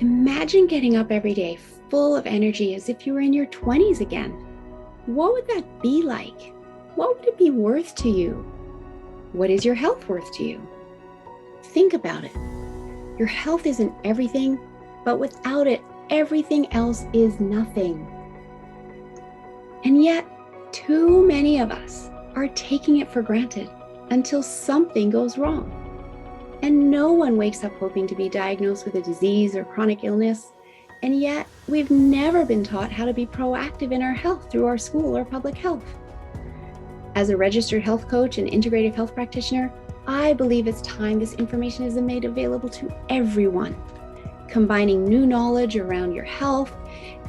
Imagine getting up every day full of energy as if you were in your 20s again. What would that be like? What would it be worth to you? What is your health worth to you? Think about it. Your health isn't everything, but without it, everything else is nothing. And yet, too many of us are taking it for granted until something goes wrong. And no one wakes up hoping to be diagnosed with a disease or chronic illness. And yet, we've never been taught how to be proactive in our health through our school or public health. As a registered health coach and integrative health practitioner, I believe it's time this information is made available to everyone. Combining new knowledge around your health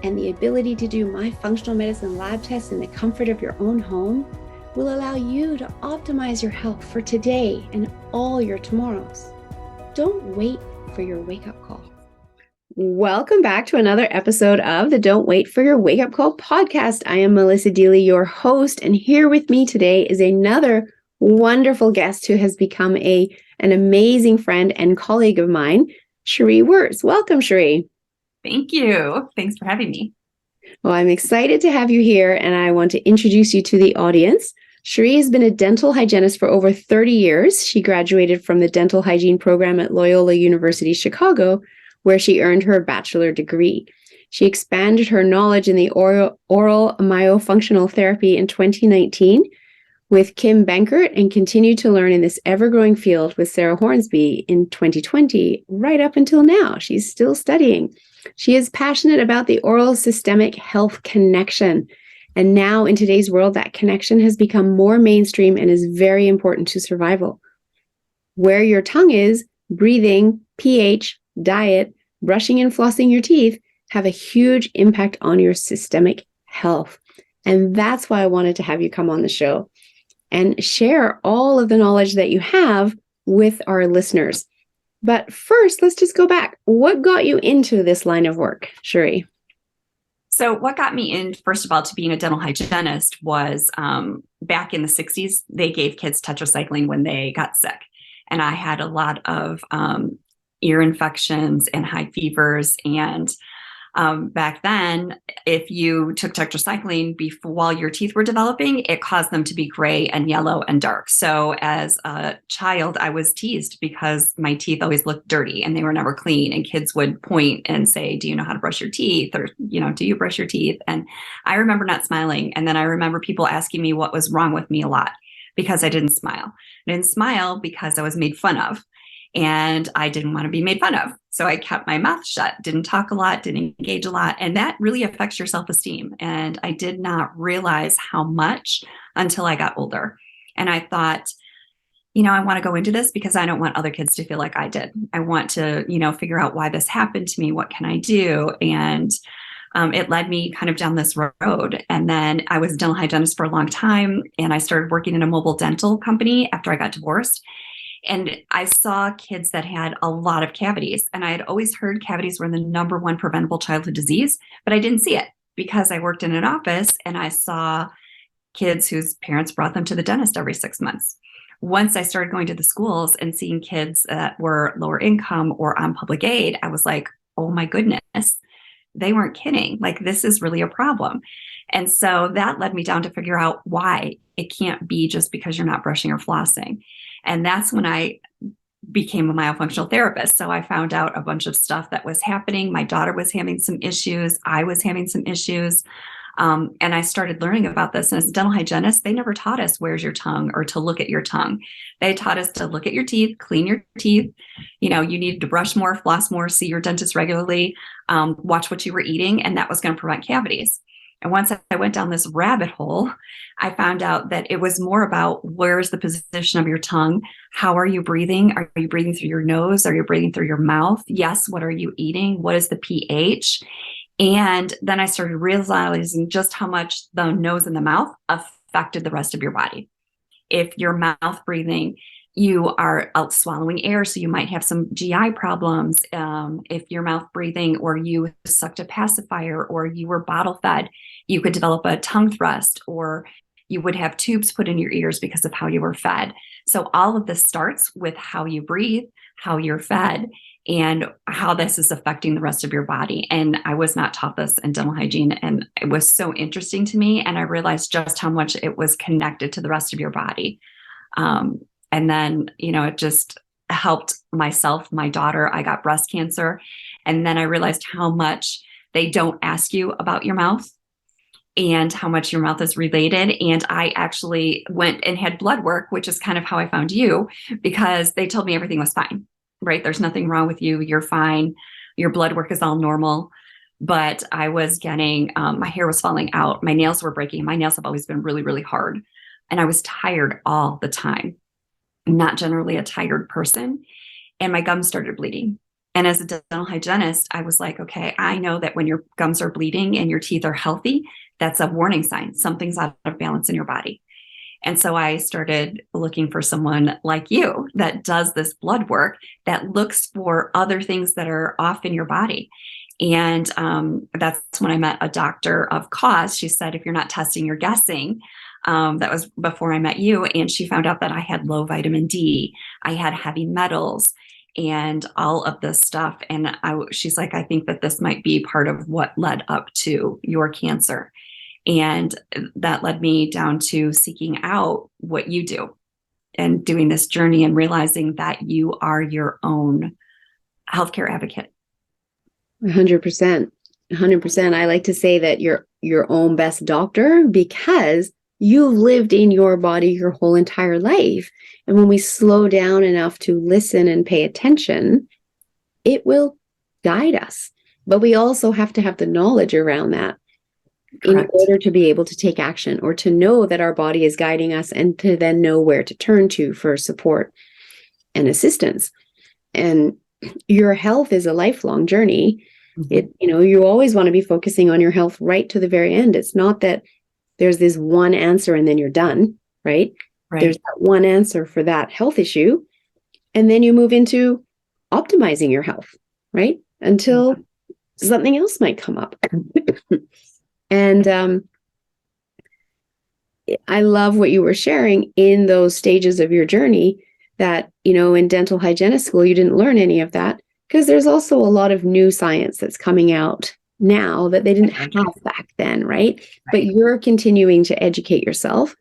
and the ability to do my functional medicine lab tests in the comfort of your own home will allow you to optimize your health for today and all your tomorrows. Don't wait for your wake-up call. Welcome back to another episode of the Don't Wait for Your Wake Up Call podcast. I am Melissa Deely, your host, and here with me today is another wonderful guest who has become an amazing friend and colleague of mine, Sheree Wirtz. Welcome, Sheree. Thank you. Thanks for having me. Well, I'm excited to have you here, and I want to introduce you to the audience. Sheree has been a dental hygienist for over 30 years. She graduated from the dental hygiene program at Loyola University, Chicago, where she earned her bachelor degree. She expanded her knowledge in the oral myofunctional therapy in 2019 with Kim Benkert and continued to learn in this ever-growing field with Sarah Hornsby in 2020, right up until now. She's still studying. She is passionate about the oral systemic health connection. And now in today's world, that connection has become more mainstream and is very important to survival. Where your tongue is, breathing, pH, diet, brushing and flossing your teeth have a huge impact on your systemic health. And that's why I wanted to have you come on the show and share all of the knowledge that you have with our listeners. But first, let's just go back. What got you into this line of work, Sheree? So what got me in, first of all, to being a dental hygienist was back in the 60s, they gave kids tetracycline when they got sick. And I had a lot of ear infections and high fevers. And back then, if you took tetracycline while your teeth were developing, it caused them to be gray and yellow and dark. So as a child, I was teased because my teeth always looked dirty and they were never clean. And kids would point and say, do you know how to brush your teeth? Or, do you brush your teeth? And I remember not smiling. And then I remember people asking me what was wrong with me a lot because I didn't smile. I didn't smile because I was made fun of. And I didn't want to be made fun of. So I kept my mouth shut, didn't talk a lot, didn't engage a lot. And that really affects your self-esteem. And I did not realize how much until I got older. And I thought, I want to go into this because I don't want other kids to feel like I did. I want to, figure out why this happened to me. What can I do? And it led me kind of down this road. And then I was a dental hygienist for a long time. And I started working in a mobile dental company after I got divorced. And I saw kids that had a lot of cavities. And I had always heard cavities were the number one preventable childhood disease, but I didn't see it because I worked in an office and I saw kids whose parents brought them to the dentist every 6 months. Once I started going to the schools and seeing kids that were lower income or on public aid, I was like, oh my goodness, they weren't kidding. Like, this is really a problem. And so that led me down to figure out why it can't be just because you're not brushing or flossing. And that's when I became a myofunctional therapist. So I found out a bunch of stuff that was happening. My daughter was having some issues. I was having some issues. And I started learning about this. And as a dental hygienist, they never taught us where's your tongue or to look at your tongue. They taught us to look at your teeth, clean your teeth. You needed to brush more, floss more, see your dentist regularly, watch what you were eating. And that was going to prevent cavities. And once I went down this rabbit hole, I found out that it was more about where's the position of your tongue? How are you breathing? Are you breathing through your nose? Are you breathing through your mouth? Yes. What are you eating? What is the pH? And then I started realizing just how much the nose and the mouth affected the rest of your body. If your mouth breathing, you are out swallowing air, so you might have some GI problems. If you're mouth breathing or you sucked a pacifier or you were bottle fed, you could develop a tongue thrust or you would have tubes put in your ears because of how you were fed. So all of this starts with how you breathe, how you're fed, and how this is affecting the rest of your body. And I was not taught this in dental hygiene, and it was so interesting to me. And I realized just how much it was connected to the rest of your body. And then, it just helped myself, my daughter. I got breast cancer. And then I realized how much they don't ask you about your mouth and how much your mouth is related. And I actually went and had blood work, which is kind of how I found you, because they told me everything was fine, right? There's nothing wrong with you. You're fine. Your blood work is all normal. But I was getting, my hair was falling out. My nails were breaking. My nails have always been really, really hard. And I was tired all the time. I'm not generally a tired person. And my gums started bleeding. And as a dental hygienist, I was like, okay, I know that when your gums are bleeding and your teeth are healthy, that's a warning sign. Something's out of balance in your body. And so I started looking for someone like you that does this blood work, that looks for other things that are off in your body. And that's when I met a doctor of cause. She said, if you're not testing, you're guessing. That was before I met you. And she found out that I had low vitamin D, I had heavy metals, and all of this stuff. And she's like, I think that this might be part of what led up to your cancer. And that led me down to seeking out what you do and doing this journey and realizing that you are your own healthcare advocate. 100%. 100%. I like to say that you're your own best doctor because you've lived in your body your whole entire life. And when we slow down enough to listen and pay attention, it will guide us. But we also have to have the knowledge around that. Correct. In order to be able to take action, or to know that our body is guiding us, and to then know where to turn to for support and assistance. And your health is a lifelong journey. Mm-hmm. You always want to be focusing on your health right to the very end. It's not that there's this one answer and then you're done, right? There's that one answer for that health issue. And then you move into optimizing your health, right? Until something else might come up. And I love what you were sharing in those stages of your journey, that, in dental hygienist school, you didn't learn any of that, because there's also a lot of new science that's coming out now that they didn't have back then, right? But you're continuing to educate yourself,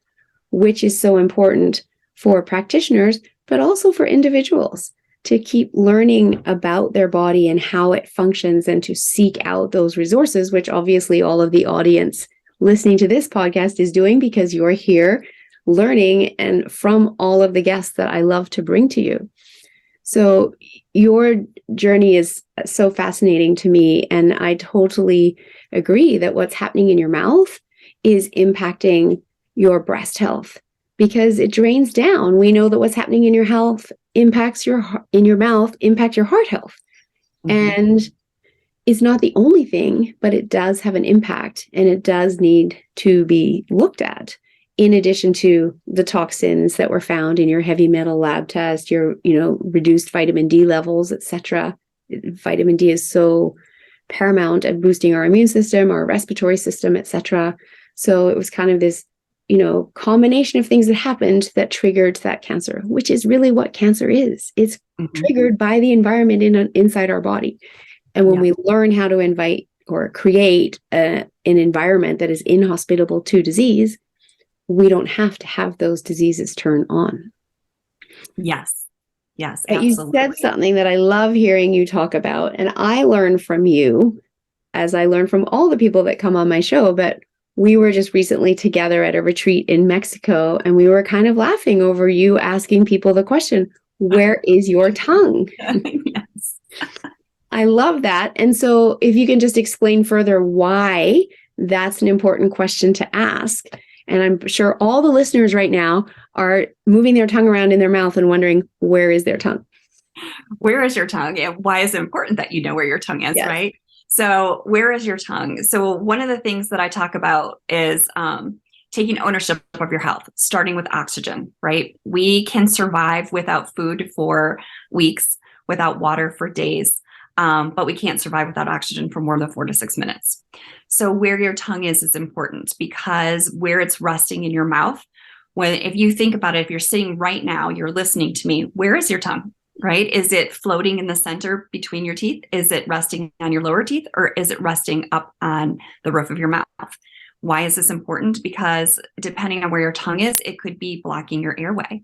which is so important for practitioners, but also for individuals, to keep learning about their body and how it functions, and to seek out those resources, which obviously all of the audience listening to this podcast is doing, because you're here learning and from all of the guests that I love to bring to you. So your journey is so fascinating to me. And I totally agree that what's happening in your mouth is impacting your breast health, because it drains down. We know that what's happening in your health impacts your mouth, impact your heart health. Mm-hmm. And it's not the only thing, but it does have an impact, and it does need to be looked at, in addition to the toxins that were found in your heavy metal lab test, your, reduced vitamin D levels, etc. Vitamin D is so paramount at boosting our immune system, our respiratory system, etc. So it was kind of this, combination of things that happened that triggered that cancer, which is really what cancer is. It's triggered by the environment inside our body. And when we learn how to invite or create an environment that is inhospitable to disease, we don't have to have those diseases turn on. Yes, absolutely. You said something that I love hearing you talk about, and I learn from you, as I learn from all the people that come on my show, but we were just recently together at a retreat in Mexico, and we were kind of laughing over you asking people the question, where is your tongue? Yes. I love that. And so if you can just explain further why that's an important question to ask. And I'm sure all the listeners right now are moving their tongue around in their mouth and wondering, where is their tongue? Where is your tongue? And why is it important that you know where your tongue is, right? So where is your tongue? So one of the things that I talk about is taking ownership of your health, starting with oxygen, right? We can survive without food for weeks, without water for days, but we can't survive without oxygen for more than 4 to 6 minutes. So where your tongue is important, because where it's resting in your mouth, if you think about it, if you're sitting right now, you're listening to me, where is your tongue? right? Is it floating in the center between your teeth? Is it resting on your lower teeth, or is it resting up on the roof of your mouth? Why is this important? Because depending on where your tongue is, it could be blocking your airway.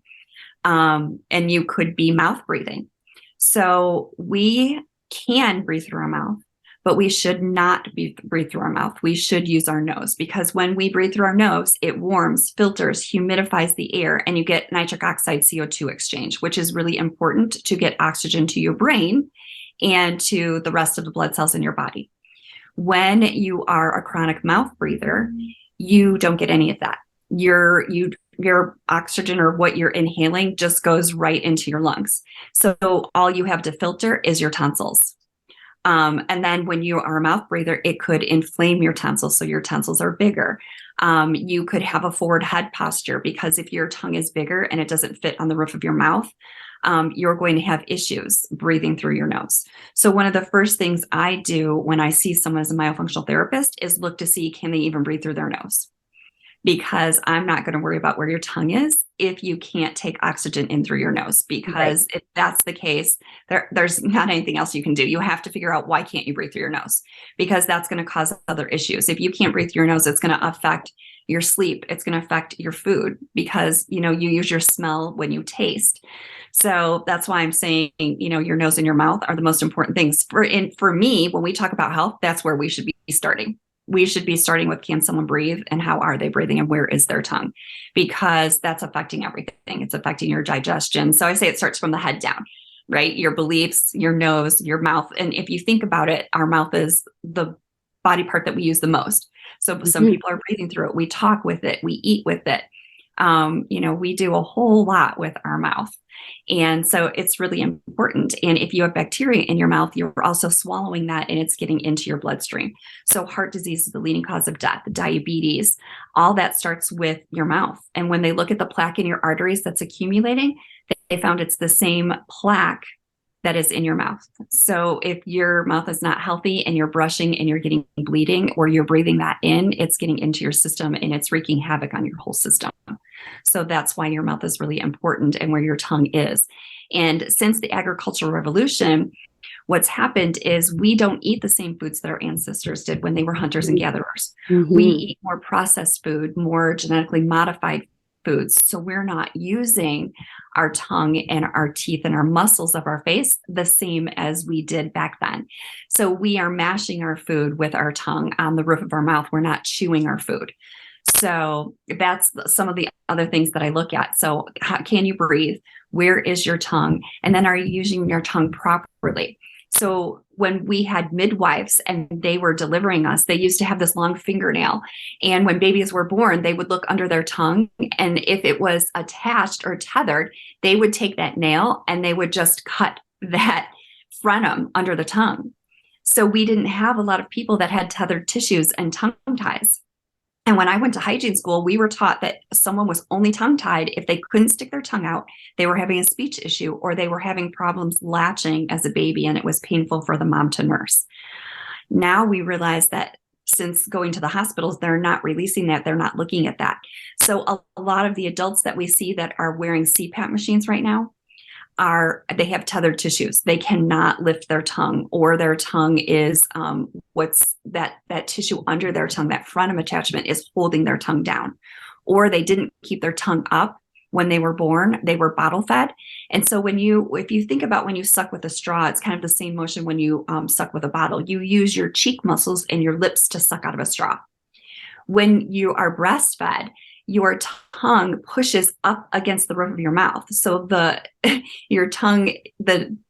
And you could be mouth breathing. So we can breathe through our mouth, but we should not breathe through our mouth. We should use our nose, because when we breathe through our nose, it warms, filters, humidifies the air, and you get nitric oxide CO2 exchange, which is really important to get oxygen to your brain and to the rest of the blood cells in your body. When you are a chronic mouth breather, you don't get any of that. Your oxygen, or what you're inhaling, just goes right into your lungs. So all you have to filter is your tonsils. And then when you are a mouth breather, it could inflame your tonsils. So your tonsils are bigger. You could have a forward head posture, because if your tongue is bigger and it doesn't fit on the roof of your mouth, you're going to have issues breathing through your nose. So one of the first things I do when I see someone as a myofunctional therapist is look to see, can they even breathe through their nose? Because I'm not going to worry about where your tongue is if you can't take oxygen in through your nose. Because if that's the case, there's not anything else you can do. You have to figure out, why can't you breathe through your nose? Because that's going to cause other issues. If you can't breathe through your nose, it's going to affect your sleep. It's going to affect your food, because, you use your smell when you taste. So that's why I'm saying, your nose and your mouth are the most important things. For me, when we talk about health, that's where we should be starting. We should be starting with, can someone breathe, and how are they breathing, and where is their tongue? Because that's affecting everything. It's affecting your digestion. So I say it starts from the head down, right? Your beliefs, your nose, your mouth. And if you think about it, our mouth is the body part that we use the most. So some people are breathing through it. We talk with it. We eat with it. We do a whole lot with our mouth. And so it's really important. And if you have bacteria in your mouth, you're also swallowing that, and it's getting into your bloodstream. So heart disease is the leading cause of death, diabetes, all that starts with your mouth. And when they look at the plaque in your arteries that's accumulating, they found it's the same plaque that is in your mouth. So if your mouth is not healthy and you're brushing and you're getting bleeding, or you're breathing that in, it's getting into your system and it's wreaking havoc on your whole system. So that's why your mouth is really important, and where your tongue is. And since the agricultural revolution, what's happened is we don't eat the same foods that our ancestors did when they were hunters and gatherers. We eat more processed food, more genetically modified foods. So we're not using our tongue and our teeth and our muscles of our face the same as we did back then. So we are mashing our food with our tongue on the roof of our mouth. We're not chewing our food. So that's some of the other things that I look at. So how can you breathe? Where is your tongue? And then, are you using your tongue properly? So when we had midwives and they were delivering us, they used to have this long fingernail. And when babies were born, they would look under their tongue. And if it was attached or tethered, they would take that nail and they would just cut that frenum under the tongue. So we didn't have a lot of people that had tethered tissues and tongue ties. And when I went to hygiene school, we were taught that someone was only tongue-tied if they couldn't stick their tongue out, they were having a speech issue, or they were having problems latching as a baby, and it was painful for the mom to nurse. Now we realize that since going to the hospitals, they're not releasing that. They're not looking at that. So a lot of the adults that we see that are wearing CPAP machines right now, they have tethered tissues. They cannot lift their tongue, or their tongue is what's that tissue under their tongue, that frenum attachment is holding their tongue down, or they didn't keep their tongue up when they were born. They were bottle fed. And so if you think about when you suck with a straw, it's kind of the same motion when you suck with a bottle. You use your cheek muscles and your lips to suck out of a straw. When you are breastfed, your tongue pushes up against the roof of your mouth. So your tongue,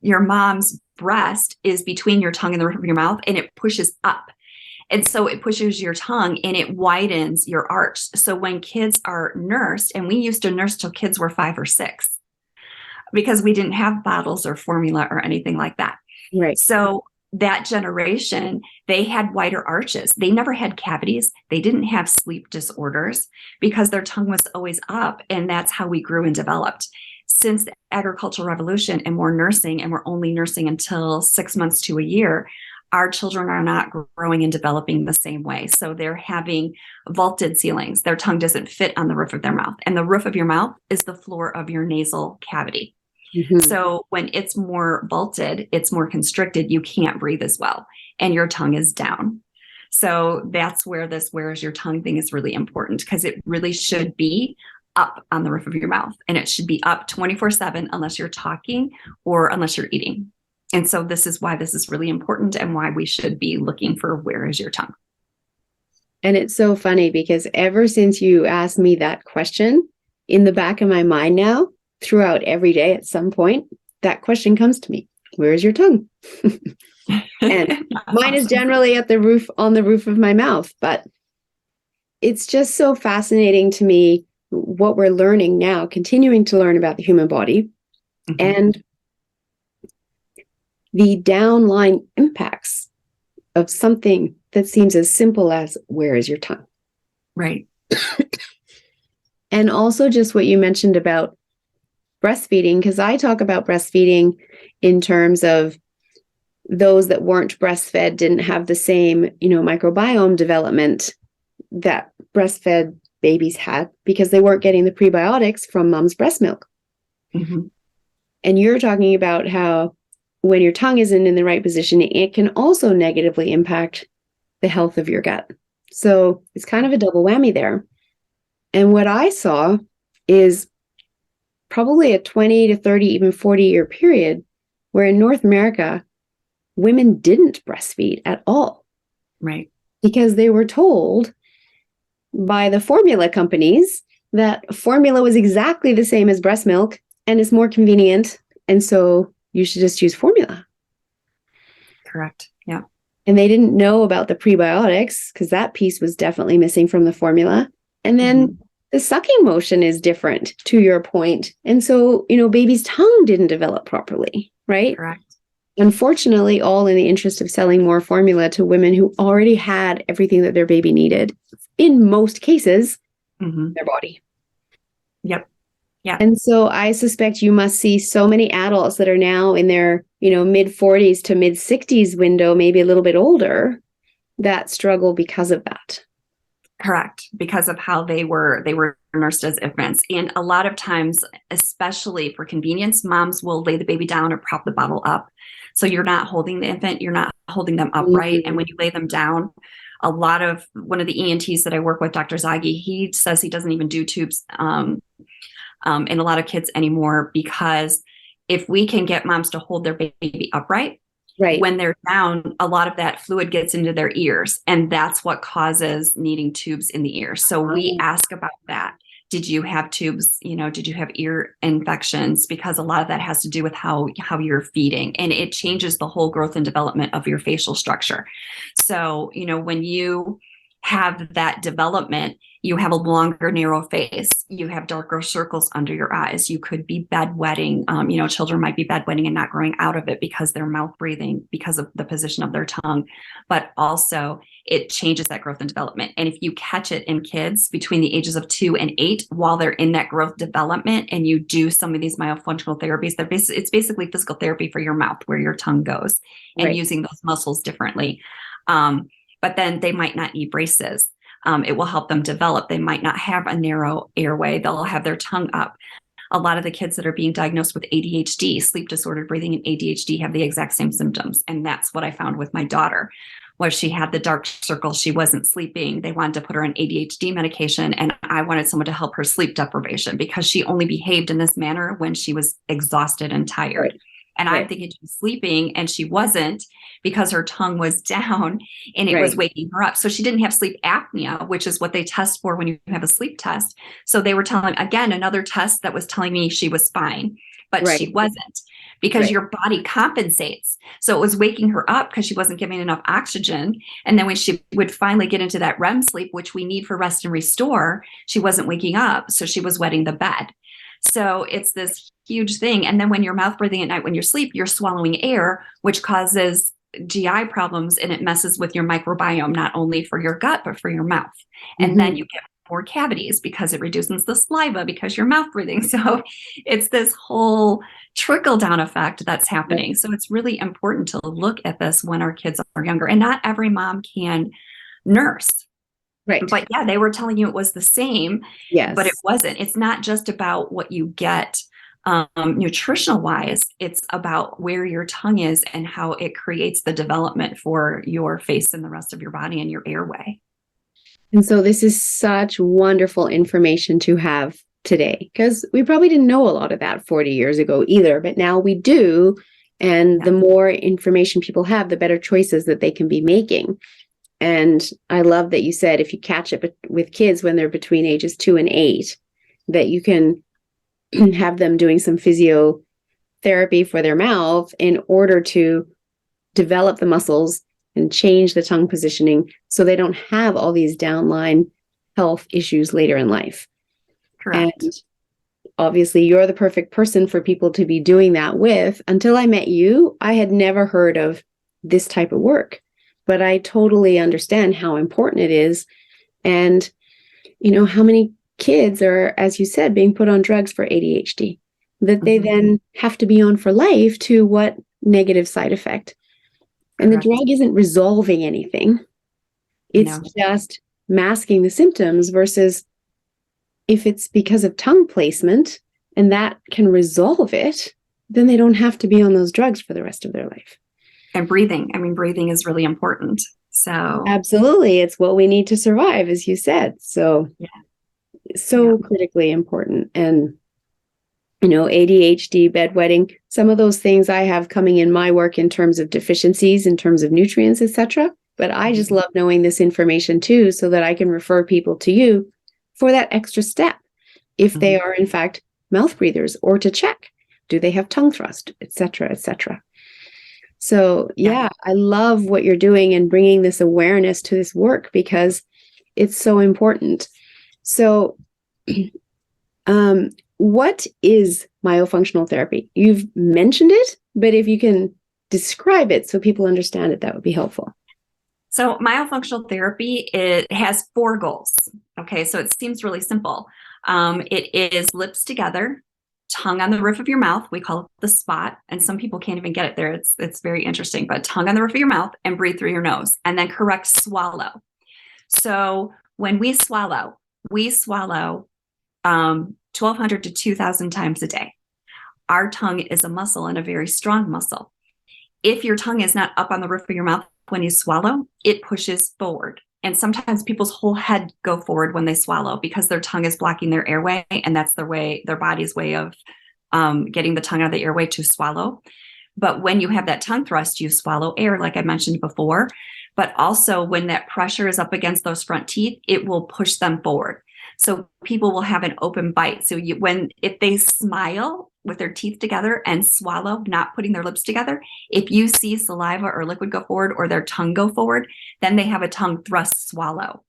your mom's breast is between your tongue and the roof of your mouth, and it pushes up. And so it pushes your tongue and it widens your arch. So when kids are nursed, and we used to nurse till kids were 5 or 6, because we didn't have bottles or formula or anything like that. Right. So that generation, they had wider arches. They never had cavities. They didn't have sleep disorders because their tongue was always up. And that's how we grew and developed. Since the agricultural revolution and more nursing, and we're only nursing until 6 months to a year, our children are not growing and developing the same way. So they're having vaulted ceilings. Their tongue doesn't fit on the roof of their mouth. And the roof of your mouth is the floor of your nasal cavity. Mhm. So when it's more vaulted, it's more constricted, you can't breathe as well, and your tongue is down. So that's where this where is your tongue thing is really important, because it really should be up on the roof of your mouth, and it should be up 24/7 unless you're talking or unless you're eating. And so this is why this is really important, and why we should be looking for where is your tongue. And it's so funny because ever since you asked me that question, in the back of my mind now, throughout every day at some point, that question comes to me. Where is your tongue? And mine is generally at the roof, on the roof of my mouth, but it's just so fascinating to me what we're learning now, continuing to learn about the human body and the downline impacts of something that seems as simple as where is your tongue? Right. And also just what you mentioned about breastfeeding, because I talk about breastfeeding in terms of those that weren't breastfed didn't have the same, microbiome development that breastfed babies had because they weren't getting the prebiotics from mom's breast milk. Mm-hmm. And you're talking about how when your tongue isn't in the right position, it can also negatively impact the health of your gut. So it's kind of a double whammy there. And what I saw is probably a 20 to 30, even 40-year period where in North America, women didn't breastfeed at all. Right. Because they were told by the formula companies that formula was exactly the same as breast milk and is more convenient. And so you should just use formula. Correct. Yeah. And they didn't know about the prebiotics because that piece was definitely missing from the formula. And then the sucking motion is different, to your point. And so, baby's tongue didn't develop properly, right? Correct. Unfortunately, all in the interest of selling more formula to women who already had everything that their baby needed, in most cases, their body. Yep. Yeah. And so I suspect you must see so many adults that are now in their, mid 40s to mid 60s window, maybe a little bit older, that struggle because of that. Correct. Because of how they were nursed as infants. And a lot of times, especially for convenience, moms will lay the baby down or prop the bottle up. So you're not holding the infant, you're not holding them upright. And when you lay them down, one of the ENTs that I work with, Dr. Zagi, he says he doesn't even do tubes in a lot of kids anymore, because if we can get moms to hold their baby upright, right, when they're down, a lot of that fluid gets into their ears, and that's what causes needing tubes in the ear. So we ask about that. Did you have tubes? Did you have ear infections? Because a lot of that has to do with how you're feeding, and it changes the whole growth and development of your facial structure. So, when you have that development, you have a longer, narrow face. You have darker circles under your eyes. You could be bedwetting. Children might be bedwetting and not growing out of it because they're mouth breathing because of the position of their tongue. But also, it changes that growth and development. And if you catch it in kids between the ages of 2 and 8, while they're in that growth development, and you do some of these myofunctional therapies, it's basically physical therapy for your mouth, where your tongue goes, and using those muscles differently. But then they might not need braces. It will help them develop. They might not have a narrow airway. They'll have their tongue up. A lot of the kids that are being diagnosed with ADHD, sleep disordered breathing, and ADHD have the exact same symptoms. And that's what I found with my daughter, was she had the dark circles. She wasn't sleeping. They wanted to put her on ADHD medication, and I wanted someone to help her sleep deprivation, because she only behaved in this manner when she was exhausted and tired. Right. And I'm thinking she was sleeping, and she wasn't, because her tongue was down and it was waking her up. So she didn't have sleep apnea, which is what they test for when you have a sleep test. So they were telling, again, another test that was telling me she was fine, but she wasn't, because your body compensates. So it was waking her up because she wasn't giving enough oxygen. And then when she would finally get into that REM sleep, which we need for rest and restore, she wasn't waking up. So she was wetting the bed. So it's this huge thing. And then when you're mouth breathing at night, when you're asleep, you're swallowing air, which causes GI problems, and it messes with your microbiome, not only for your gut, but for your mouth. And then you get more cavities because it reduces the saliva because you're mouth breathing. So it's this whole trickle down effect that's happening. So it's really important to look at this when our kids are younger, and not every mom can nurse. Right. But yeah, they were telling you it was the same, but it wasn't. It's not just about what you get Nutritional wise, it's about where your tongue is and how it creates the development for your face and the rest of your body and your airway. And so this is such wonderful information to have today, because we probably didn't know a lot of that 40 years ago either, but now we do. And the more information people have, the better choices that they can be making. And I love that you said if you catch it with kids when they're between ages 2 and 8, that you can have them doing some physiotherapy for their mouth in order to develop the muscles and change the tongue positioning so they don't have all these downline health issues later in life. Correct. And obviously, you're the perfect person for people to be doing that with. Until I met you, I had never heard of this type of work, but I totally understand how important it is. And, how many kids are, as you said, being put on drugs for ADHD that they then have to be on for life to what negative side effect? And the drug isn't resolving anything. It's just masking the symptoms, versus if it's because of tongue placement and that can resolve it, then they don't have to be on those drugs for the rest of their life. And breathing. I mean, breathing is really important. So absolutely. It's what we need to survive, as you said. So, critically important. And, ADHD, bedwetting, some of those things I have coming in my work in terms of deficiencies, in terms of nutrients, etc. But I just love knowing this information too, so that I can refer people to you for that extra step if they are in fact mouth breathers, or to check, do they have tongue thrust, etc., etc. So I love what you're doing and bringing this awareness to this work, because it's so important. So what is myofunctional therapy? You've mentioned it, but if you can describe it so people understand it, that would be helpful. So myofunctional therapy, it has 4 goals. Okay, so it seems really simple. It is lips together, tongue on the roof of your mouth. We call it the spot, and some people can't even get it there. It's very interesting, but tongue on the roof of your mouth and breathe through your nose, and then correct swallow. So when we swallow 1,200 to 2,000 times a day. Our tongue is a muscle, and a very strong muscle. If your tongue is not up on the roof of your mouth when you swallow, it pushes forward. And sometimes people's whole head go forward when they swallow because their tongue is blocking their airway, and that's their body's way of getting the tongue out of the airway to swallow. But when you have that tongue thrust, you swallow air, like I mentioned before. But also when that pressure is up against those front teeth, it will push them forward. So people will have an open bite. So if they smile with their teeth together and swallow, not putting their lips together, if you see saliva or liquid go forward or their tongue go forward, then they have a tongue thrust swallow.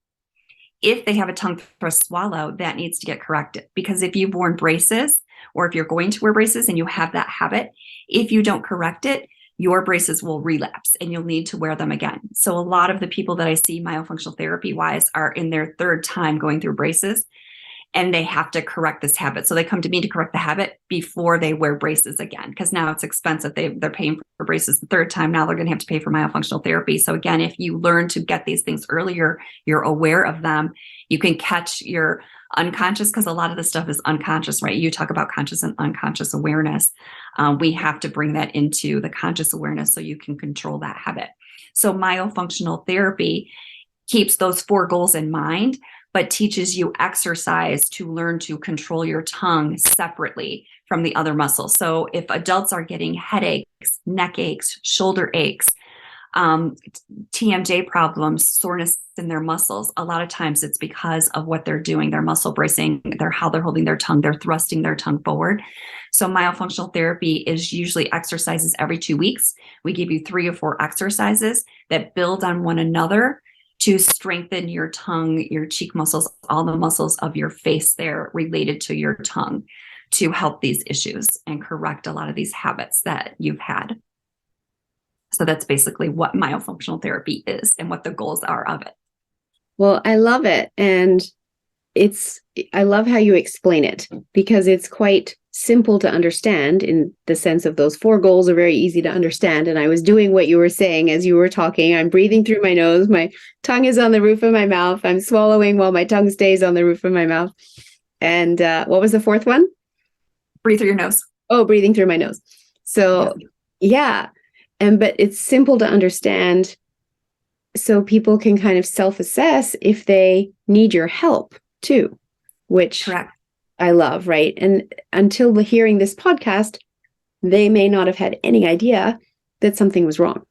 If they have a tongue thrust swallow, that needs to get corrected, because if you've worn braces, or if you're going to wear braces and you have that habit, if you don't correct it, your braces will relapse and you'll need to wear them again. So a lot of the people that I see myofunctional therapy wise are in their 3rd time going through braces, and they have to correct this habit. So they come to me to correct the habit before they wear braces again, because now it's expensive. They're paying for braces the 3rd time. Now they're going to have to pay for myofunctional therapy. So again, if you learn to get these things earlier, you're aware of them, you can catch your unconscious, because a lot of this stuff is unconscious, right? You talk about conscious and unconscious awareness. We have to bring that into the conscious awareness so you can control that habit. So myofunctional therapy keeps those 4 goals in mind, but teaches you exercise to learn to control your tongue separately from the other muscles. So if adults are getting headaches, neck aches, shoulder aches, TMJ problems, soreness in their muscles, a lot of times it's because of what they're doing. They're muscle bracing, how they're holding their tongue, they're thrusting their tongue forward. So myofunctional therapy is usually exercises every 2 weeks. We give you 3 or 4 exercises that build on one another to strengthen your tongue, your cheek muscles, all the muscles of your face there related to your tongue, to help these issues and correct a lot of these habits that you've had. So that's basically what myofunctional therapy is and what the goals are of it. Well, I love it. And I love how you explain it, because it's quite simple to understand, in the sense of those 4 goals are very easy to understand. And I was doing what you were saying as you were talking. I'm breathing through my nose. My tongue is on the roof of my mouth. I'm swallowing while my tongue stays on the roof of my mouth. And what was the 4th one? Breathe through your nose. Oh, breathing through my nose. So yeah. But it's simple to understand, so people can kind of self-assess if they need your help too, which Correct. I love, right? And until hearing this podcast, they may not have had any idea that something was wrong.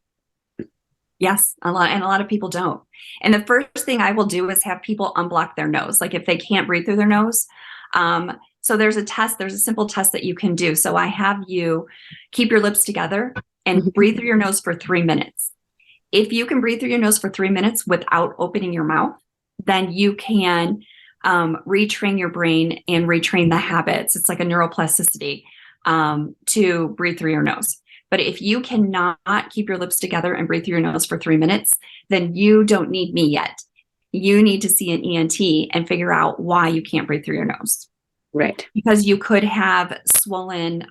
Yes, a lot of people don't. And the first thing I will do is have people unblock their nose. Like if they can't breathe through their nose. So there's a simple test that you can do. So I have you keep your lips together and breathe through your nose for 3 minutes. If you can breathe through your nose for 3 minutes without opening your mouth, then you can retrain your brain and retrain the habits. It's like a neuroplasticity to breathe through your nose. But if you cannot keep your lips together and breathe through your nose for 3 minutes, then you don't need me yet. You need to see an ENT and figure out why you can't breathe through your nose. Right. Because you could have swollen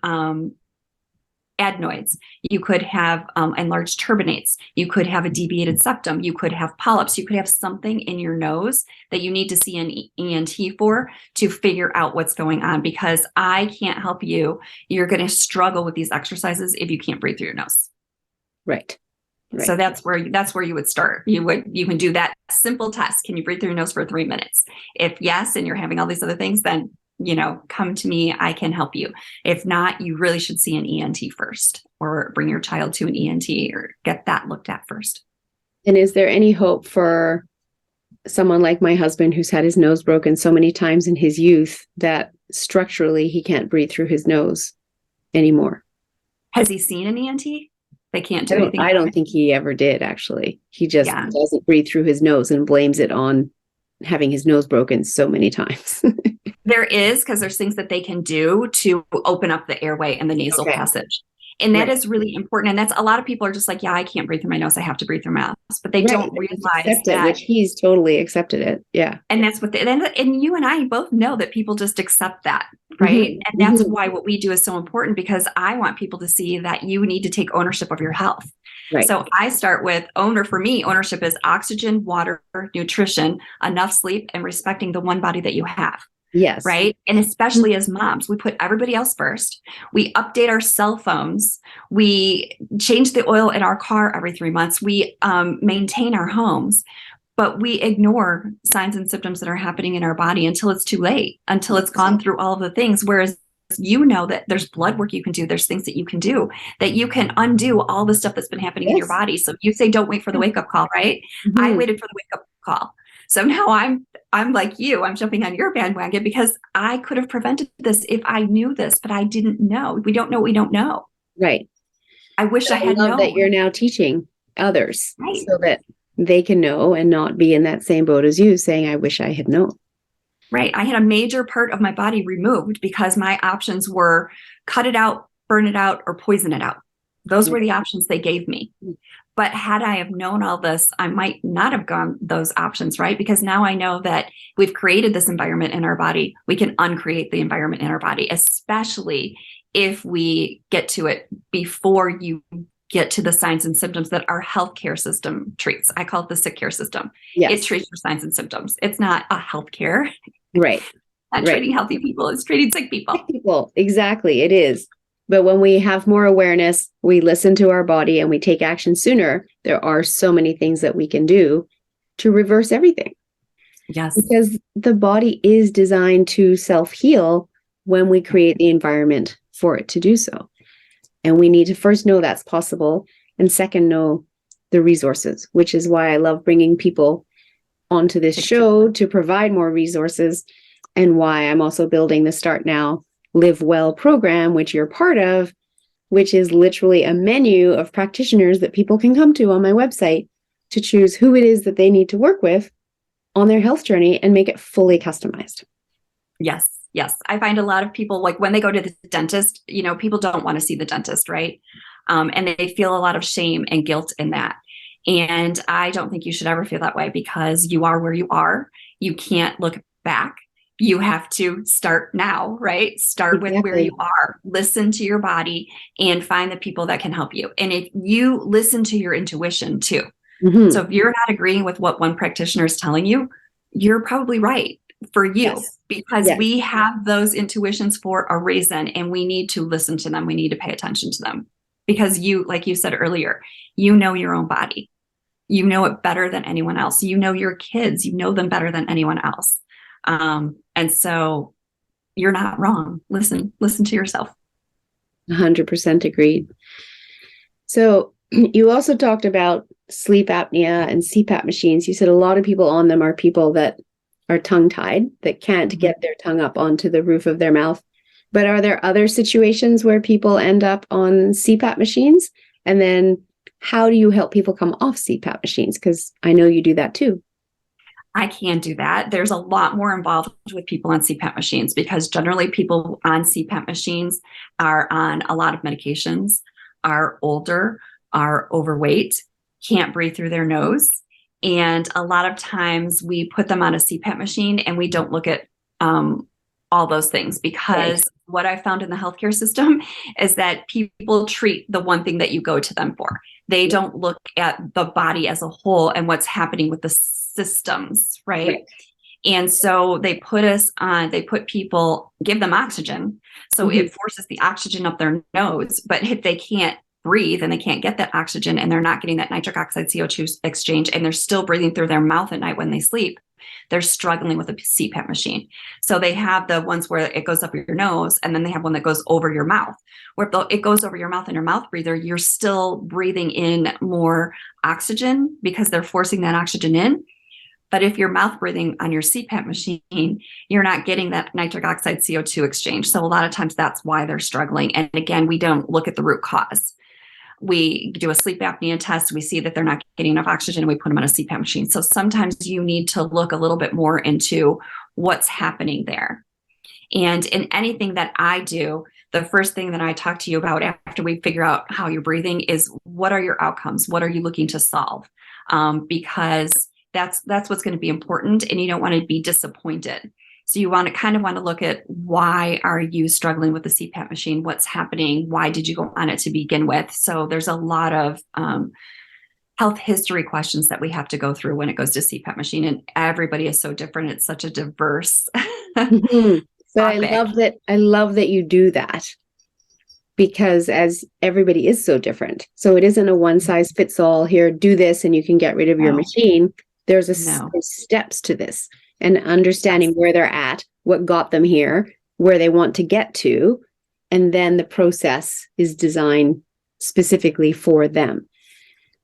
adenoids. You could have enlarged turbinates. You could have a deviated septum. You could have polyps. You could have something in your nose that you need to see an ENT for to figure out what's going on, because I can't help you. You're going to struggle with these exercises if you can't breathe through your nose. Right. Right. So that's where you would start. You can do that simple test. Can you breathe through your nose for 3 minutes? If yes, and you're having all these other things, then come to me, I can help you. If not, you really should see an ENT first, or bring your child to an ENT or get that looked at first. And is there any hope for someone like my husband who's had his nose broken so many times in his youth that structurally he can't breathe through his nose anymore? Has he seen an ENT? They can't do anything. I don't think he ever did, actually. He just doesn't breathe through his nose and blames it on having his nose broken so many times. There is, because there's things that they can do to open up the airway and the nasal passage. And that is really important. And that's, a lot of people are just like, yeah, I can't breathe through my nose. I have to breathe through my mouth. But they don't realize that. Which he's totally accepted it. Yeah. And that's what, and you and I both know that people just accept that. Right. And that's why what we do is so important, because I want people to see that you need to take ownership of your health. Right. So I start with for me, ownership is oxygen, water, nutrition, enough sleep, and respecting the one body that you have. Yes. Right. And especially as moms, we put everybody else first. We update our cell phones. We change the oil in our car every 3 months. We maintain our homes, but we ignore signs and symptoms that are happening in our body until it's too late, until it's gone through all of the things. Whereas that there's blood work you can do. There's things that you can do that you can undo all the stuff that's been happening in your body. So you say, don't wait for the wake up call, right? I waited for the wake up call. So now I'm like you, I'm jumping on your bandwagon because I could have prevented this if I knew this, but I didn't know. We don't know what we don't know. Right. I wish I had known. That you're now teaching others so that they can know and not be in that same boat as you saying, I wish I had known. Right. I had a major part of my body removed because my options were cut it out, burn it out, or poison it out. Those were the options they gave me. But had I have known all this, I might not have gone those options, right? Because now I know that we've created this environment in our body. We can uncreate the environment in our body, especially if we get to it before you get to the signs and symptoms that our healthcare system treats. I call it the sick care system. Yes. It treats your signs and symptoms. It's not a healthcare. Right. Not treating healthy people. It's treating sick people. Sick people. Exactly. It is. But when we have more awareness, we listen to our body and we take action sooner, there are so many things that we can do to reverse everything. Yes. Because the body is designed to self-heal when we create the environment for it to do so. And we need to first know that's possible, and second, know the resources, which is why I love bringing people onto this show to provide more resources, and why I'm also building the Start Now, Live Well program, which you're part of, which is literally a menu of practitioners that people can come to on my website to choose who it is that they need to work with on their health journey and make it fully customized. Yes. Yes. I find a lot of people, like when they go to the dentist, people don't want to see the dentist, right? And they feel a lot of shame and guilt in that. And I don't think you should ever feel that way, because you are where you are. You can't look back. You have to start now, right? Start with where you are. Listen to your body and find the people that can help you. And if you listen to your intuition too. So if you're not agreeing with what one practitioner is telling you, you're probably right. for you, Yes. because Yes. we have those intuitions for a reason, and we need to listen to them. We need to pay attention to them, because you, like you said earlier, you know your own body. You know it better than anyone else. You know your kids. You know them better than anyone else. And so you're not wrong. Listen to yourself. 100% agreed. So you also talked about sleep apnea and CPAP machines. You said a lot of people on them are people that are tongue-tied, that can't get their tongue up onto the roof of their mouth. But are there other situations where people end up on CPAP machines? And then how do you help people come off CPAP machines? Because I know you do that too. I can do that. There's a lot more involved with people on CPAP machines, because generally people on CPAP machines are on a lot of medications, are older, are overweight, can't breathe through their nose. And a lot of times we put them on a CPAP machine and we don't look at all those things, because what I found in the healthcare system is that people treat the one thing that you go to them for. They don't look at the body as a whole and what's happening with the systems, right? And so they put people, give them oxygen. So it forces the oxygen up their nose. But if they can't breathe and they can't get that oxygen, and they're not getting that nitric oxide CO2 exchange, and they're still breathing through their mouth at night when they sleep, they're struggling with a CPAP machine. So they have the ones where it goes up your nose, and then they have one that goes over your mouth. Where it goes over your mouth and your mouth breather, you're still breathing in more oxygen because they're forcing that oxygen in. But if you're mouth breathing on your CPAP machine, you're not getting that nitric oxide CO2 exchange. So a lot of times that's why they're struggling. And again, we don't look at the root cause. We do a sleep apnea test. We see that they're not getting enough oxygen, and we put them on a CPAP machine. So sometimes you need to look a little bit more into what's happening there. And in anything that I do, the first thing that I talk to you about after we figure out how you're breathing is, what are your outcomes? What are you looking to solve? Because that's what's going to be important, and you don't want to be disappointed. So you want to look at, why are you struggling with the CPAP machine? What's happening? Why did you go on it to begin with? So there's a lot of health history questions that we have to go through when it goes to CPAP machine, and everybody is so different. It's such a diverse But I love that you do that, because as everybody is so different. So it isn't a one size fits all, here, do this and you can get rid of your machine. There's steps to this, and understanding where they're at, what got them here, where they want to get to. And then the process is designed specifically for them.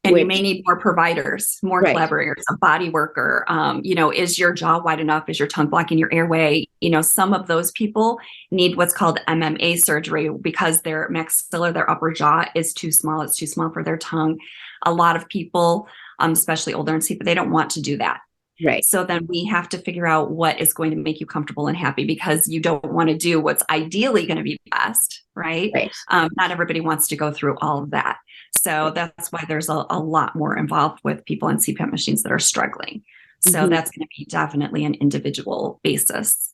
And you may need more providers, more collaborators, a body worker. Is your jaw wide enough? Is your tongue blocking your airway? Some of those people need what's called MMA surgery, because their maxilla, their upper jaw, is too small. It's too small for their tongue. A lot of people, especially older and CPAP, they don't want to do that. Right. So then we have to figure out what is going to make you comfortable and happy, because you don't want to do what's ideally going to be best, right? Not everybody wants to go through all of that. So that's why there's a lot more involved with people on CPAP machines that are struggling. So that's going to be definitely an individual basis.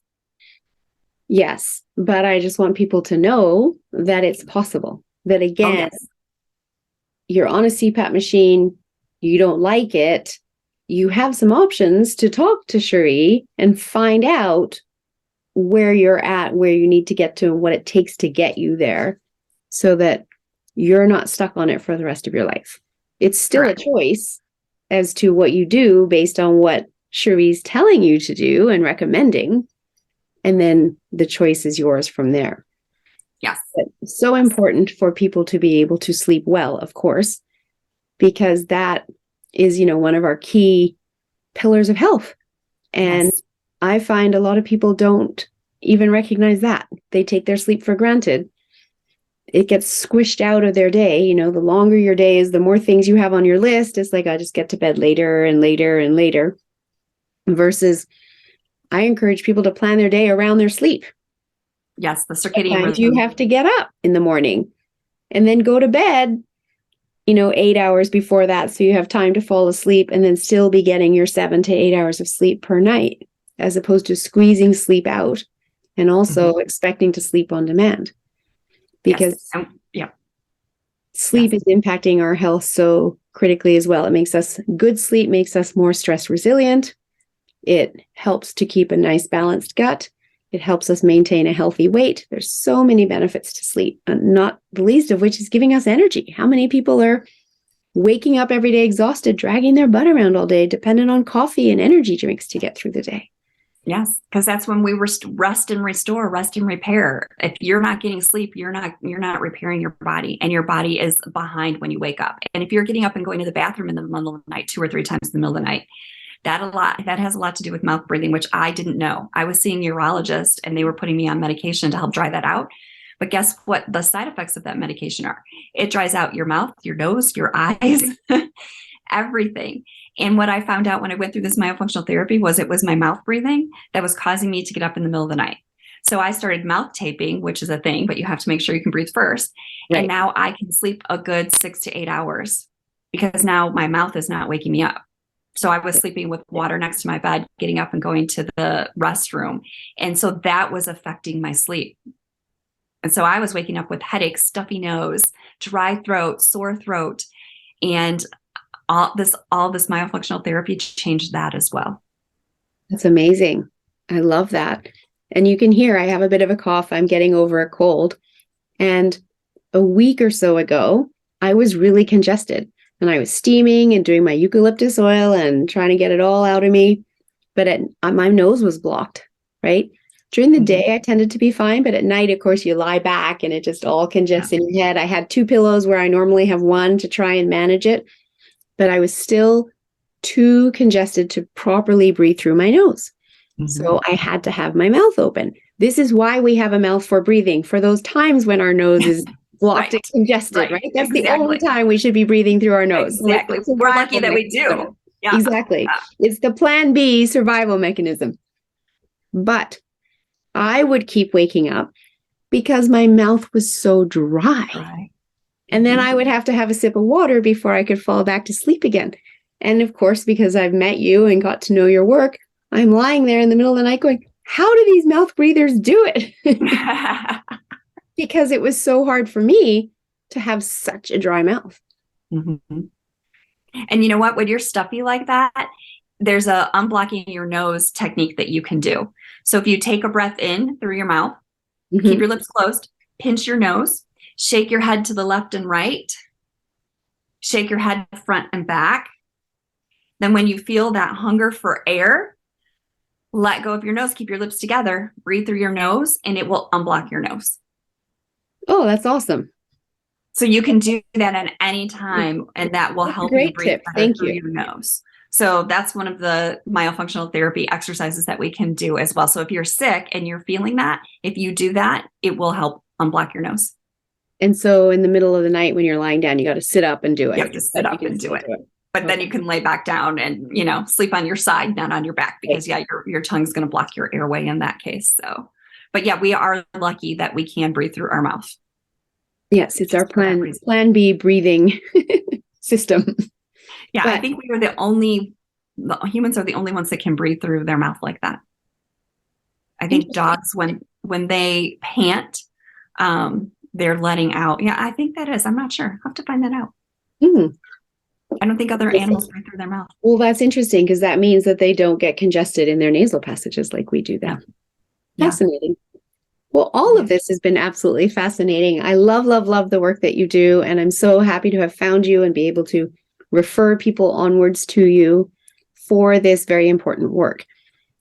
Yes. But I just want people to know that it's possible. That again, you're on a CPAP machine, you don't like it, you have some options to talk to Sheree and find out where you're at, where you need to get to, and what it takes to get you there, so that you're not stuck on it for the rest of your life. It's still a choice as to what you do based on what Sheree's telling you to do and recommending. And then the choice is yours from there. Yes. But so important for people to be able to sleep well, of course, because that is, one of our key pillars of health. And I find a lot of people don't even recognize that. They take their sleep for granted. It gets squished out of their day. The longer your day is, the more things you have on your list. It's like, I just get to bed later and later and later. Versus, I encourage people to plan their day around their sleep. Yes, the circadian rhythm. You have to get up in the morning and then go to bed, 8 hours before that. So you have time to fall asleep and then still be getting your 7 to 8 hours of sleep per night, as opposed to squeezing sleep out and also expecting to sleep on demand. Because sleep is impacting our health so critically as well. It makes us, good sleep makes us more stress resilient. It helps to keep a nice balanced gut. It helps us maintain a healthy weight. There's so many benefits to sleep, and not the least of which is giving us energy. How many people are waking up every day exhausted, dragging their butt around all day, dependent on coffee and energy drinks to get through the day? Yes, because that's when we rest and restore, rest and repair. If you're not getting sleep, you're not repairing your body, and your body is behind when you wake up. And if you're getting up and going to the bathroom in the middle of the night, 2 or 3 times in the middle of the night, that has a lot to do with mouth breathing, which I didn't know. I was seeing a urologist, and they were putting me on medication to help dry that out. But guess what the side effects of that medication are? It dries out your mouth, your nose, your eyes, everything. And what I found out when I went through this myofunctional therapy was it was my mouth breathing that was causing me to get up in the middle of the night. So I started mouth taping, which is a thing, but you have to make sure you can breathe first. Right. And now I can sleep a good 6 to 8 hours because now my mouth is not waking me up. So I was sleeping with water next to my bed, getting up and going to the restroom. And so that was affecting my sleep. And so I was waking up with headaches, stuffy nose, dry throat, sore throat, and all this myofunctional therapy changed that as well. That's amazing. I love that. And you can hear I have a bit of a cough. I'm getting over a cold. And a week or so ago, I was really congested. And I was steaming and doing my eucalyptus oil and trying to get it all out of me. But my nose was blocked, right? During the day, I tended to be fine. But at night, of course, you lie back and it just all congests in your head. I had 2 pillows where I normally have one to try and manage it. But I was still too congested to properly breathe through my nose. So I had to have my mouth open. This is why we have a mouth for breathing, for those times when our nose is blocked and congested, right? That's the only time we should be breathing through our nose. Exactly. So we're lucky that we do. Yeah. Exactly. Yeah. It's the plan B survival mechanism. But I would keep waking up because my mouth was so dry. And then I would have to have a sip of water before I could fall back to sleep again. And of course, because I've met you and got to know your work, I'm lying there in the middle of the night going, how do these mouth breathers do it? Because it was so hard for me to have such a dry mouth. Mm-hmm. And you know what? When you're stuffy like that, there's a unblocking your nose technique that you can do. So if you take a breath in through your mouth, keep your lips closed, pinch your nose, shake your head to the left and right, shake your head front and back. Then when you feel that hunger for air, let go of your nose, keep your lips together, breathe through your nose, and it will unblock your nose. Oh, that's awesome. So you can do that at any time, and that will help you breathe better through your nose. So that's one of the myofunctional therapy exercises that we can do as well. So if you're sick and you're feeling that, if you do that, it will help unblock your nose. And so in the middle of the night when you're lying down, you got to sit up and do it. You have to sit up and do it. But then you can lay back down and, sleep on your side, not on your back, because your tongue's going to block your airway in that case. So, but yeah, we are lucky that we can breathe through our mouth. Yes, it's our plan B breathing system. Yeah, but I think humans are the only ones that can breathe through their mouth like that. I think dogs, when they pant, they're letting out. Yeah, I think that is. I'm not sure. I'll have to find that out. Mm-hmm. I don't think other animals breathe through their mouth. Well, that's interesting because that means that they don't get congested in their nasal passages like we do them. Yeah. Fascinating. Well, all of this has been absolutely fascinating. I love, love, love the work that you do. And I'm so happy to have found you and be able to refer people onwards to you for this very important work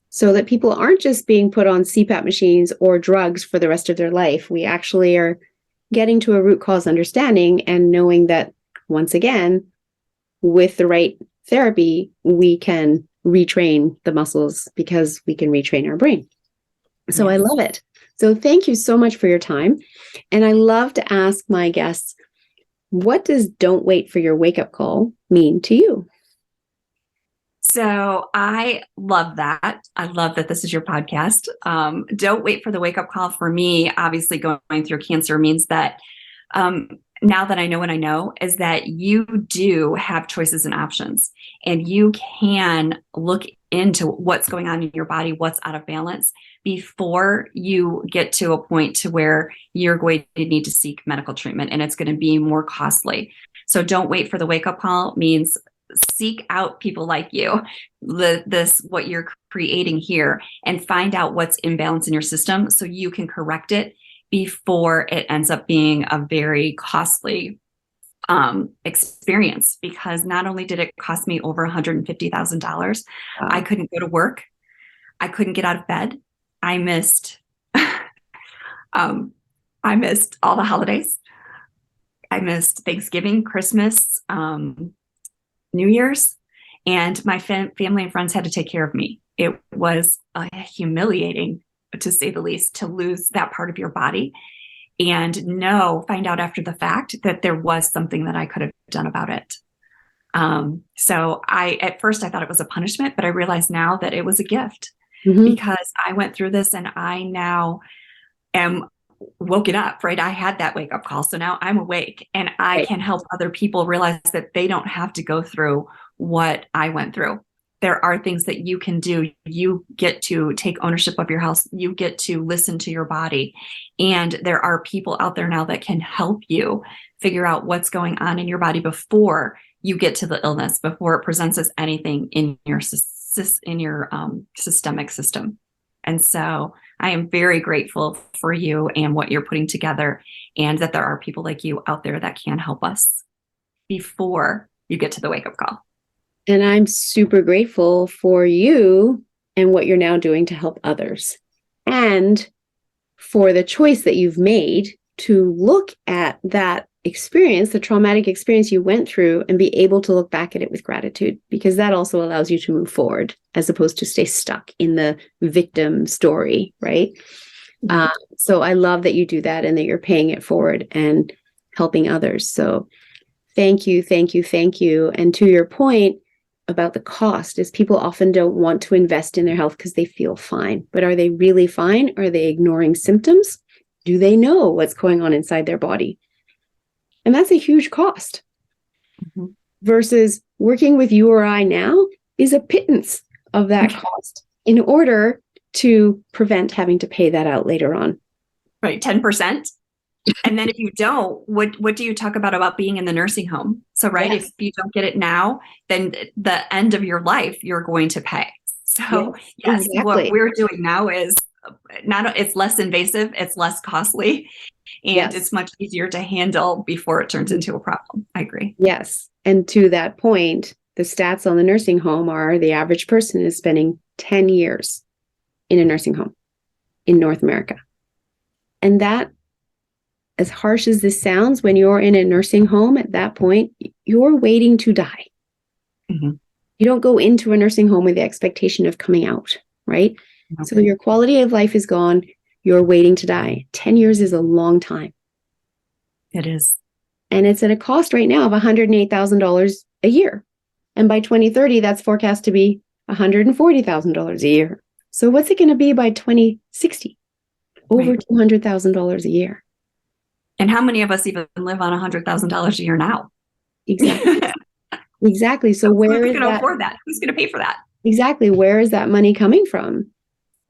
so that people aren't just being put on CPAP machines or drugs for the rest of their life. We actually are getting to a root cause understanding and knowing that, once again, with the right therapy, we can retrain the muscles because we can retrain our brain. So yes. I love it. So thank you so much for your time. And I love to ask my guests, what does don't wait for your wake-up call mean to you? So I love that. I love that this is your podcast. Don't wait for the wake-up call for me. Obviously, going through cancer means that now that I know what I know is that you do have choices and options, and you can look into what's going on in your body, what's out of balance before you get to a point to where you're going to need to seek medical treatment, and it's going to be more costly. So don't wait for the wake-up call means seek out people like you, what you're creating here, and find out what's imbalance in your system so you can correct it before it ends up being a very costly experience. Because not only did it cost me over $150,000, I couldn't go to work. I couldn't get out of bed. I missed I missed all the holidays. I missed Thanksgiving, Christmas, New Year's, and my family and friends had to take care of me. It was humiliating, to say the least, to lose that part of your body and find out after the fact that there was something that I could have done about it. So at first I thought it was a punishment, but I realize now that it was a gift, because I went through this and I now am woken up, right? I had that wake up call. So now I'm awake and I can help other people realize that they don't have to go through what I went through. There are things that you can do. You get to take ownership of your health. You get to listen to your body. And there are people out there now that can help you figure out what's going on in your body before you get to the illness, before it presents as anything in your systemic system. And so I am very grateful for you and what you're putting together, and that there are people like you out there that can help us before you get to the wake-up call. And I'm super grateful for you and what you're now doing to help others, and for the choice that you've made to look at that experience, the traumatic experience you went through, and be able to look back at it with gratitude, because that also allows you to move forward as opposed to stay stuck in the victim story, right? So I love that you do that and that you're paying it forward and helping others. So thank you, thank you, thank you. And to your point about the cost, is people often don't want to invest in their health because they feel fine. But are they really fine? Are they ignoring symptoms? Do they know what's going on inside their body? And that's a huge cost. Versus working with you or I now is a pittance of that cost in order to prevent having to pay that out later on. Right, 10%. And then if you don't, what do you talk about being in the nursing home? So, right, if you don't get it now, then the end of your life, you're going to pay. So yes, exactly. What we're doing now is it's less invasive, it's less costly, and it's much easier to handle before it turns into a problem. I agree. Yes. And to that point, the stats on the nursing home are the average person is spending 10 years in a nursing home in North America. And that, as harsh as this sounds, when you're in a nursing home at that point, you're waiting to die. You don't go into a nursing home with the expectation of coming out, right? Okay. So your quality of life is gone. You're waiting to die. 10 years is a long time. It is. And it's at a cost right now of $108,000 a year. And by 2030, that's forecast to be $140,000 a year. So what's it going to be by 2060? Over $200,000 a year. And how many of us even live on $100,000 a year now? Exactly. Exactly. So where is that? Who's going to afford that? Who's going to pay for that? Exactly. Where is that money coming from?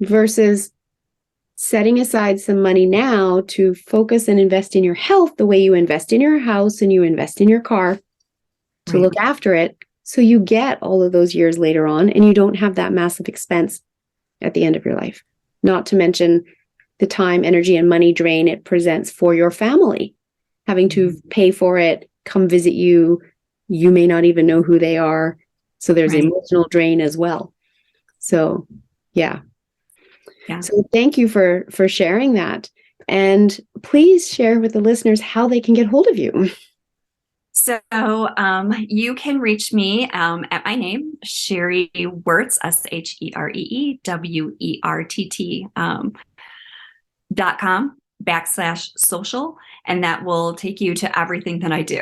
Versus setting aside some money now to focus and invest in your health the way you invest in your house and you invest in your car to look after it, so you get all of those years later on and you don't have that massive expense at the end of your life. Not to mention the time, energy, and money drain it presents for your family, having to pay for it, come visit you. You may not even know who they are. So there's emotional drain as well. So, yeah. So thank you for sharing that. And please share with the listeners how they can get hold of you. So you can reach me at my name, Sheree Wertz, SHEREEWERTZ.com/social, and that will take you to everything that I do.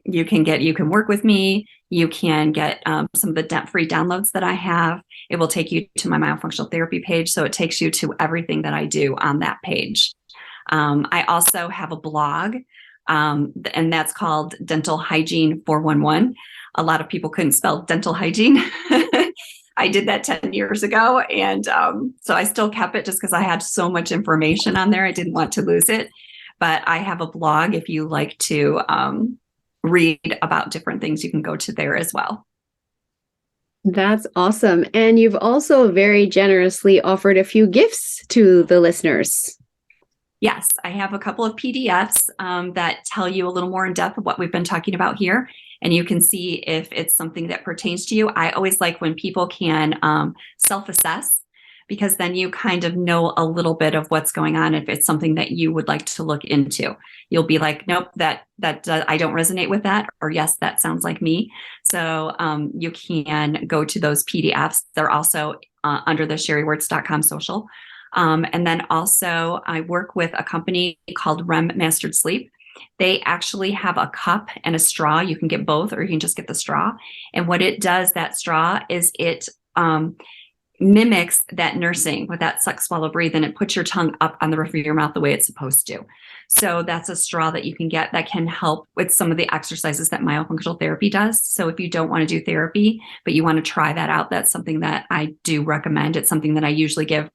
You can work with me. You can get some of the free downloads that I have. It will take you to my myofunctional therapy page. So it takes you to everything that I do on that page. I also have a blog, and that's called Dental Hygiene 411. A lot of people couldn't spell dental hygiene. I did that 10 years ago. And so I still kept it just because I had so much information on there. I didn't want to lose it. But I have a blog if you like to read about different things, you can go to there as well. That's awesome. And you've also very generously offered a few gifts to the listeners. Yes, I have a couple of PDFs that tell you a little more in depth of what we've been talking about here. And you can see if it's something that pertains to you. I always like when people can self-assess, because then you kind of know a little bit of what's going on. If it's something that you would like to look into, you'll be like, nope, that I don't resonate with that, or yes, that sounds like me. So you can go to those PDFs. They're also under the ShereeWords.com social. And then also I work with a company called REM Mastered Sleep. They actually have a cup and a straw. You can get both, or you can just get the straw. And what it does, that straw, is it mimics that nursing with that suck, swallow, breathe, and it puts your tongue up on the roof of your mouth the way it's supposed to. So that's a straw that you can get that can help with some of the exercises that myofunctional therapy does. So if you don't want to do therapy, but you want to try that out, that's something that I do recommend. It's something that I usually give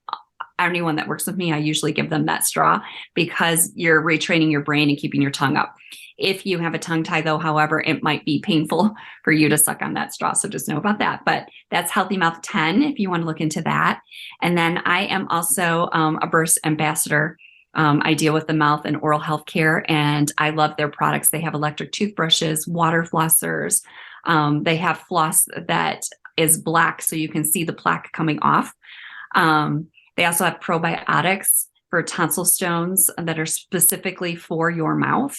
anyone that works with me. I usually give them that straw, because you're retraining your brain and keeping your tongue up. If you have a tongue tie, though, however, it might be painful for you to suck on that straw. So just know about that. But that's Healthy Mouth 10 if you want to look into that. And then I am also a Burst ambassador. I deal with the mouth and oral health care, and I love their products. They have electric toothbrushes, water flossers. They have floss that is black, so you can see the plaque coming off. They also have probiotics for tonsil stones that are specifically for your mouth.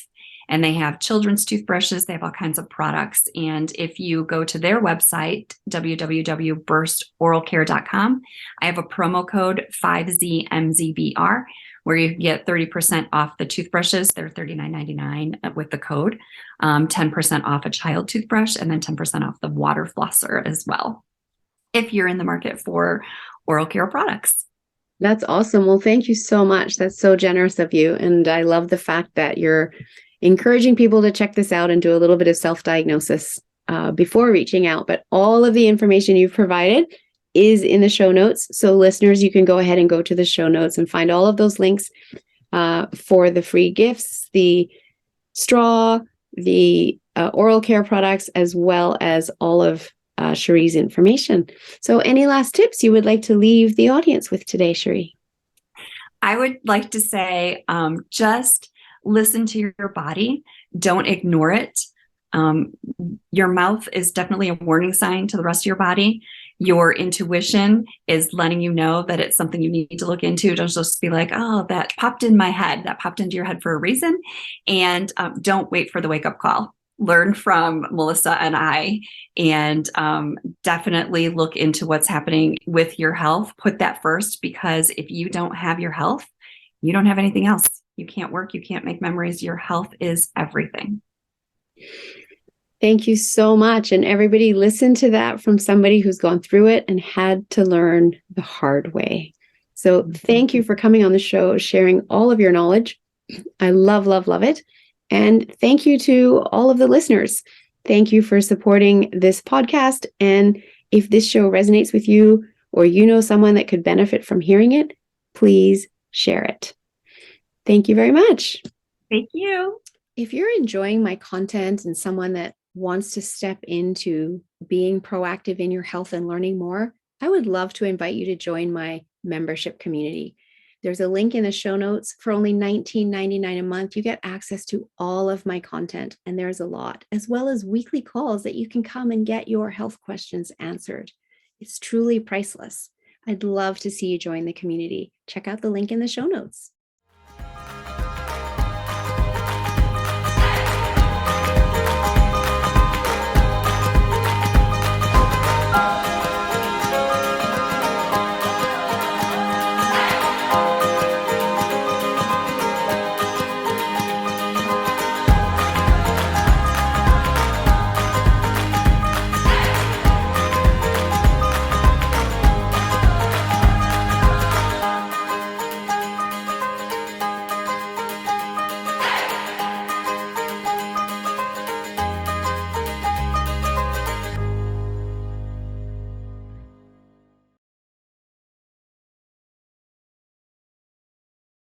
And they have children's toothbrushes. They have all kinds of products. And if you go to their website, www.burstoralcare.com, I have a promo code 5ZMZBR, where you get 30% off the toothbrushes. They're $39.99 with the code, 10% off a child toothbrush, and then 10% off the water flosser as well, if you're in the market for oral care products. That's awesome. Well, thank you so much. That's so generous of you. And I love the fact that you're encouraging people to check this out and do a little bit of self-diagnosis before reaching out. But all of the information you've provided is in the show notes. So listeners, you can go ahead and go to the show notes and find all of those links for the free gifts, the straw, the oral care products, as well as all of Sheree's information. So any last tips you would like to leave the audience with today, Sheree? I would like to say, just listen to your body. Don't ignore it. Your mouth is definitely a warning sign to the rest of your body. Your intuition is letting you know that it's something you need to look into. Don't just be like, oh, that popped in my head. That popped into your head for a reason. And don't wait for the wake-up call. Learn from Melissa and I, and definitely look into what's happening with your health. Put that first, because if you don't have your health, you don't have anything else. You can't work, you can't make memories. Your health is everything. Thank you so much. And everybody, listen to that from somebody who's gone through it and had to learn the hard way. So thank you for coming on the show, sharing all of your knowledge. I love, love, love it. And thank you to all of the listeners. Thank you for supporting this podcast. And if this show resonates with you, or you know someone that could benefit from hearing it, please share it. Thank you very much. Thank you. If you're enjoying my content and someone that wants to step into being proactive in your health and learning more, I would love to invite you to join my membership community. There's a link in the show notes. For only $19.99 a month, you get access to all of my content, and there's a lot, as well as weekly calls that you can come and get your health questions answered. It's truly priceless. I'd love to see you join the community. Check out the link in the show notes.